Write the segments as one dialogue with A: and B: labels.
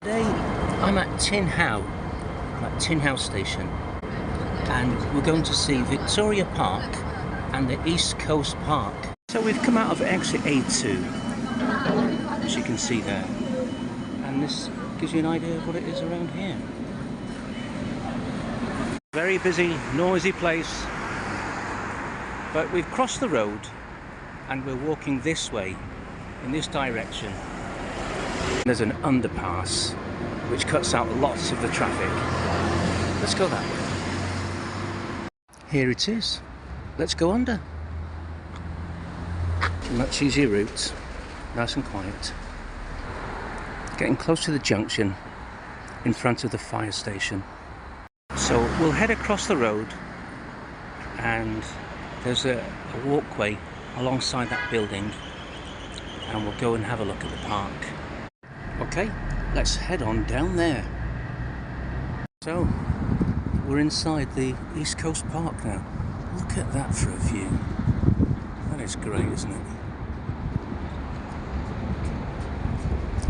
A: Today I'm at Tin Hau, Tin Hau Station, and we're going to see Victoria Park and the East Coast Park. So we've come out of exit A2, as you can see there, and this gives you an idea of what it is around here. Very busy, noisy place, but we've crossed the road and we're walking this way, in this direction. There's an underpass which cuts out lots of the traffic. Let's go that way. Here it is. Let's go under. Much easier route, nice and quiet. Getting close to the junction in front of the fire station. So we'll head across the road, and there's a walkway alongside that building, and we'll go and have a look at the park. Okay, let's head on down there. So we're inside the East Coast Park now. Look at that for a view. That is great, isn't it?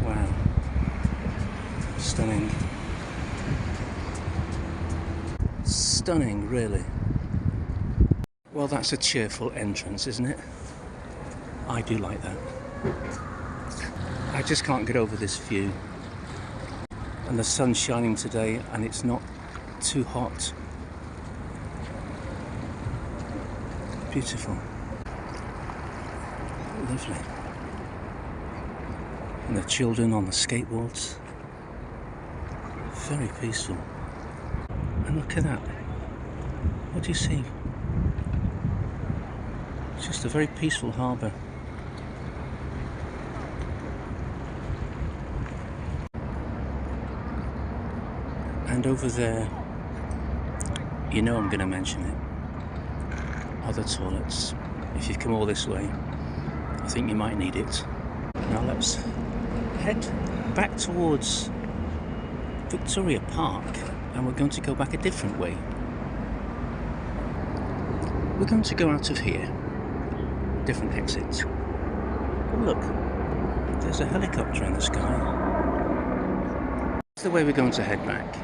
A: Wow. Stunning. Stunning, really. Well, that's a cheerful entrance, isn't it? I do like that. I just can't get over this view. And the sun's shining today and it's not too hot. Beautiful. Lovely. And the children on the skateboards. Very peaceful. And look at that. What do you see? It's just a very peaceful harbour. And over there, you know I'm going to mention it, are the toilets. If you've come all this way, I think you might need it. Now let's head back towards Victoria Park, and we're going to go back a different way. We're going to go out of here, different exit. Oh look, there's a helicopter in the sky. That's the way we're going to head back,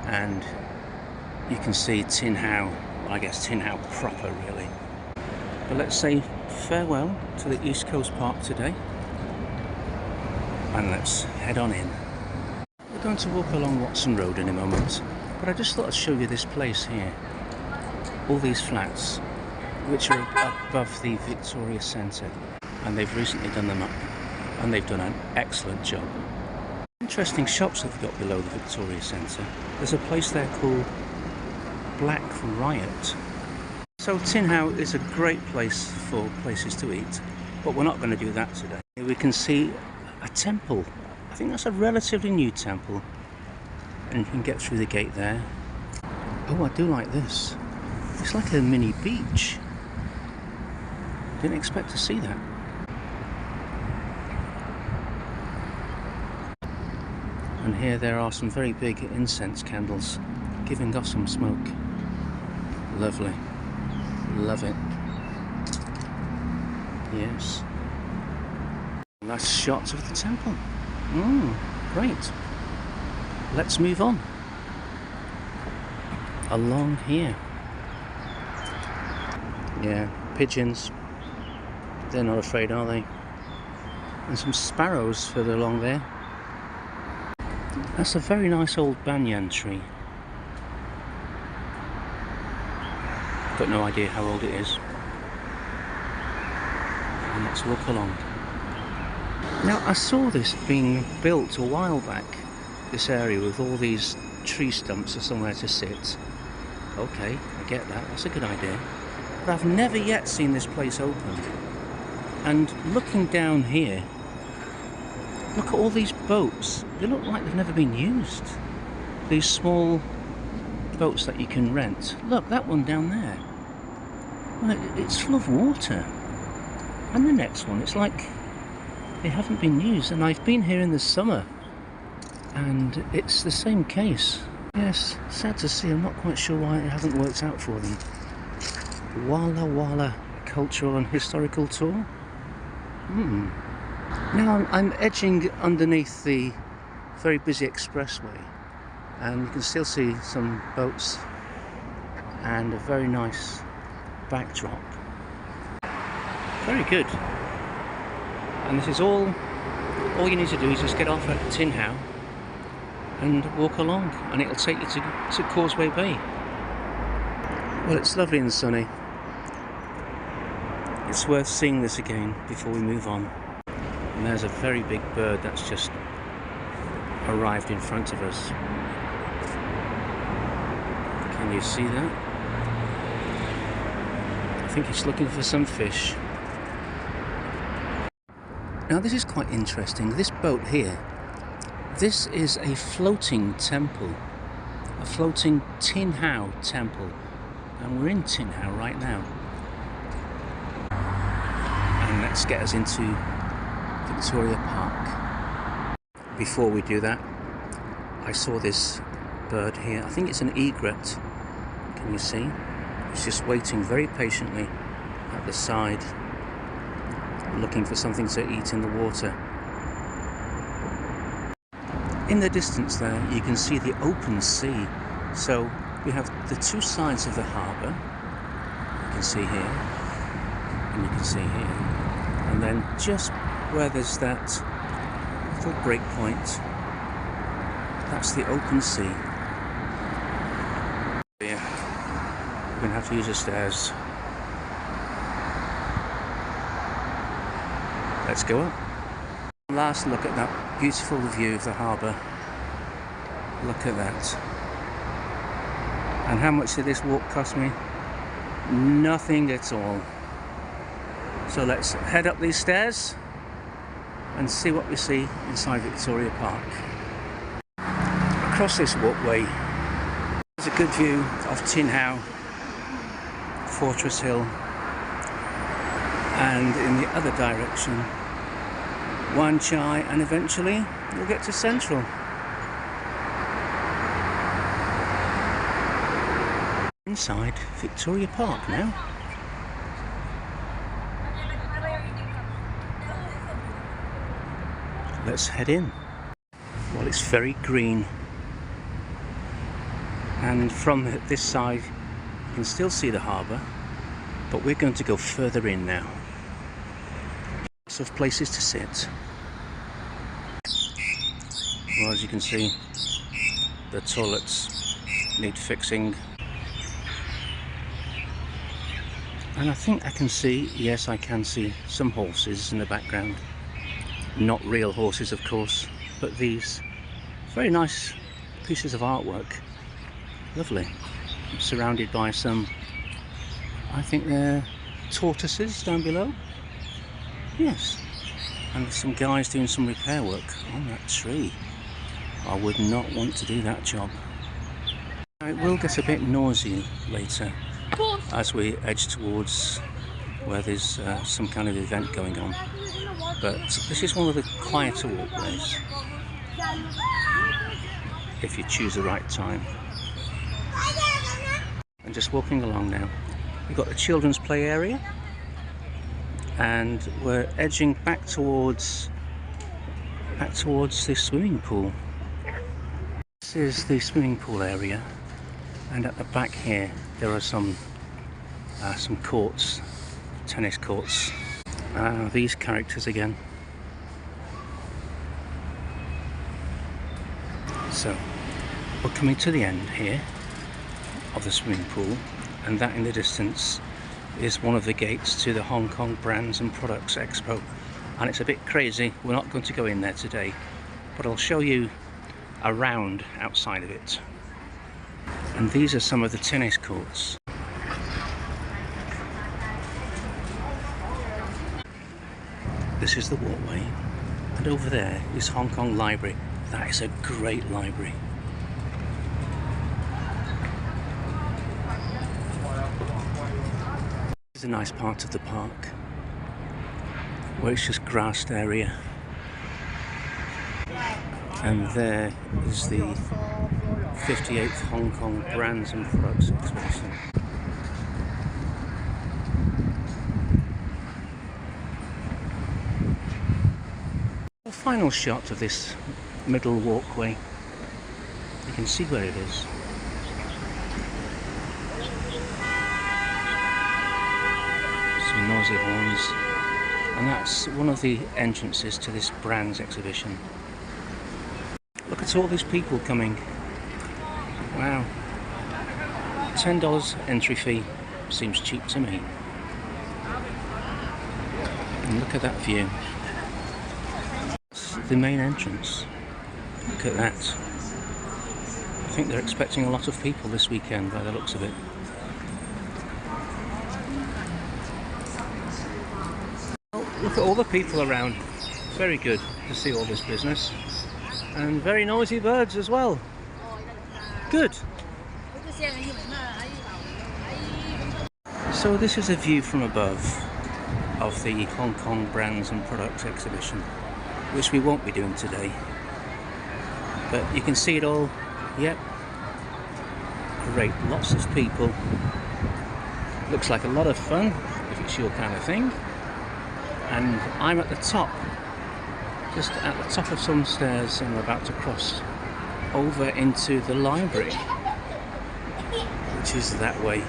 A: and you can see Tin Hau, well, I guess Tin Hau proper really. But let's say farewell to the East Coast Park today, and let's head on in. We're going to walk along Watson Road in a moment, but I just thought I'd show you this place here. All these flats, which are above the Victoria Centre, and they've recently done them up, and they've done an excellent job. Interesting shops they've got below the Victoria Centre. There's a place there called Black Riot. So Tin Hau is a great place for places to eat, but we're not going to do that today. Here we can see a temple. I think that's a relatively new temple, and you can get through the gate there. Oh, I do like this. It's like a mini beach. Didn't expect to see that. And here there are some very big incense candles giving off some smoke. Lovely. Love it. Yes. Nice shots of the temple. Great. Let's move on. Along here. Yeah, pigeons. They're not afraid, are they? And some sparrows further along there. That's a very nice old banyan tree. Got no idea how old it is. And let's walk along. Now, I saw this being built a while back, this area with all these tree stumps or somewhere to sit. Okay, I get that, that's a good idea. But I've never yet seen this place open. And looking down here, look at all these boats. They look like they've never been used. These small boats that you can rent. Look, that one down there. Well, it's full of water. And the next one, it's like they haven't been used. And I've been here in the summer, and it's the same case. Yes, sad to see. I'm not quite sure why it hasn't worked out for them. Walla Walla Cultural and Historical Tour. Now I'm edging underneath the very busy expressway, and you can still see some boats and a very nice backdrop. Very good. And this is all you need to do is just get off at Tin How and walk along, and it'll take you to Causeway Bay. Well, it's lovely and sunny. It's worth seeing this again before we move on. And there's a very big bird that's just arrived in front of us. Can you see that? I think it's looking for some fish. Now this is quite interesting. This boat here, this is a floating temple, a floating Tin How temple, and we're in Tin How right now. And let's get us into Victoria Park. Before we do that, I saw this bird here. I think it's an egret. Can you see? It's just waiting very patiently at the side, looking for something to eat in the water. In the distance there, you can see the open sea. So we have the two sides of the harbour. You can see here, and you can see here. And then just where there's that little break point, that's the open sea. Yeah, we're going to have to use the stairs. Let's go up. Last look at that beautiful view of the harbour. Look at that. And how much did this walk cost me? Nothing at all. So let's head up these stairs and see what we see inside Victoria Park. Across this walkway, there's a good view of Tin How, Fortress Hill, and in the other direction, Wan Chai, and eventually we'll get to Central. Inside Victoria Park now. Let's head in. Well, it's very green, and from this side you can still see the harbour, but we're going to go further in now. Lots of places to sit. Well, as you can see, the toilets need fixing. And I think I can see, yes, I can see some horses in the background. Not real horses, of course, but these very nice pieces of artwork. Lovely. Surrounded by some, I think they're tortoises down below. Yes. And there's some guys doing some repair work on that tree. I would not want to do that job. It will get a bit noisy later as we edge towards where there's some kind of event going on. But this is one of the quieter walkways, if you choose the right time. And just walking along now, we've got the children's play area, and we're edging back towards the swimming pool. This is the swimming pool area, and at the back here there are some courts, tennis courts. These characters again. So we're coming to the end here of the swimming pool, and that in the distance is one of the gates to the Hong Kong Brands and Products Expo, and it's a bit crazy. We're not going to go in there today, but I'll show you around outside of it. And these are some of the tennis courts. This is the walkway, and over there is Hong Kong Library. That is a great library. This is a nice part of the park where it's just grassed area, and there is the 58th Hong Kong Brands and Products Exhibition. The final shot of this middle walkway. You can see where it is. Some noisy horns, and that's one of the entrances to this brands exhibition. Look at all these people coming. Wow. $10 entry fee seems cheap to me. And look at that view. It's the main entrance. Look at that. I think they're expecting a lot of people this weekend by the looks of it. Look at all the people around. Very good to see all this business. And very noisy birds as well. Good. So this is a view from above of the Hong Kong Brands and Products exhibition, which we won't be doing today. But you can see it all. Yep. Great. Lots of people. Looks like a lot of fun if it's your kind of thing. And I'm at the top. Just at the top of some stairs, and we're about to cross over into the library, which is that way.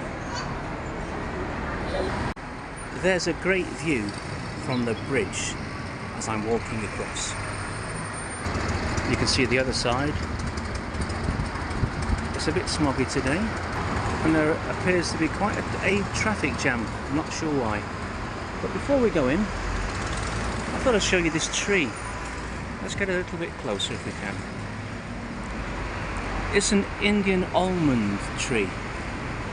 A: There's a great view from the bridge as I'm walking across. You can see the other side. It's a bit smoggy today, and there appears to be quite a traffic jam. I'm not sure why. But before we go in, I thought I'd show you this tree. Let's get a little bit closer if we can. It's an Indian almond tree,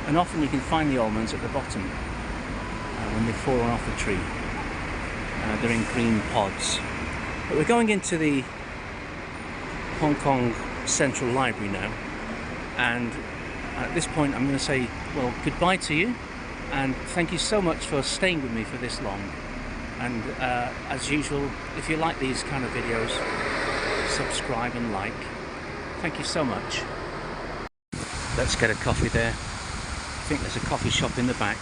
A: and often you can find the almonds at the bottom when they've fallen off the tree. They're in green pods. But we're going into the Hong Kong Central Library now, and at this point I'm going to say, well, goodbye to you, and thank you so much for staying with me for this long. And as usual, if you like these kind of videos, subscribe and like. Thank you so much. Let's get a coffee there. I think there's a coffee shop in the back.